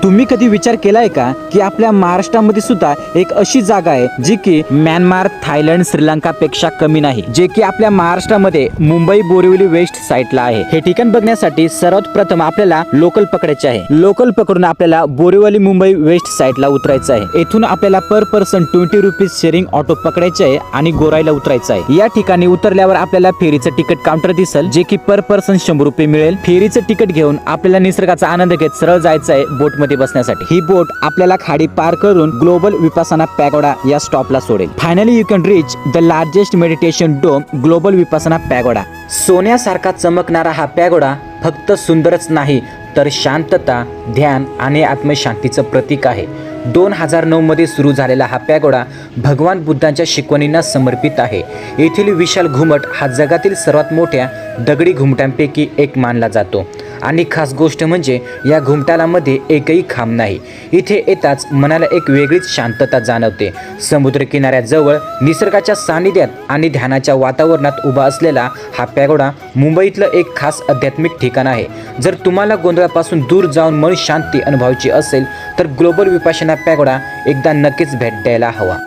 तुम्ही कधी विचार केलाय का की आपल्या महाराष्ट्रामध्ये सुद्धा एक अशी जागा आहे जी की म्यानमार, थायलंड, श्रीलंका पेक्षा कमी नाही, जे की आपल्या महाराष्ट्रामध्ये मुंबई बोरिवली वेस्ट साईडला आहे। हे ठिकाण बघण्यासाठी सर्वात प्रथम आपल्याला लोकल पकडायचे आहे। लोकल पकडून आपल्याला बोरिवली मुंबई वेस्ट साईडला उतरायचं आहे। येथून आपल्याला पर पर्सन 20 रुपीज शेअरिंग ऑटो पकडायचे आहे आणि गोराईला उतरायचं आहे। या ठिकाणी उतरल्यावर आपल्याला फेरीचं तिकीट काउंटर दिसेल, जे की पर पर्सन 100 रुपये मिळेल। फेरीचं तिकीट घेऊन आपल्याला निसर्गाचा आनंद घेत सरळ जायचं आहे बोट मध्ये बसण्यासाठी। ही बोट आपल्याला खाडी पार करून ग्लोबल विपासना पॅगोडा या स्टॉपला सोडेल। Finally you can reach the largest meditation dome global Vipassana pagoda. सोन्यासारखा चमकणारा हा पॅगोडा फक्त सुंदरच नाही तर शांतता, ध्यान आणि आत्मशांतीचं प्रतीक आहे। 2009 मध्ये सुरू झालेला हा पॅगोडा भगवान बुद्धांच्या शिकवणींना समर्पित आहे। येथील विशाल घुमट हा जगातील सर्वात मोठ्या दगडी घुमटांपैकी एक मानला जातो आणि खास गोष्ट म्हणजे या घुमटालामध्ये एकही खांब नाही। इथे येताच मनाला एक वेगळीच शांतता जाणवते। समुद्र किनाऱ्याजवळ निसर्गाच्या सानिध्यात आणि ध्यानाच्या वातावरणात उभा असलेला हा पॅगोडा मुंबईतलं एक खास आध्यात्मिक ठिकाण आहे। जर तुम्हाला गोंधळापासून दूर जाऊन मन शांती अनुभवायची असेल तर ग्लोबल विपासना पॅगोडा एकदा नक्कीच भेट द्यायला हवा।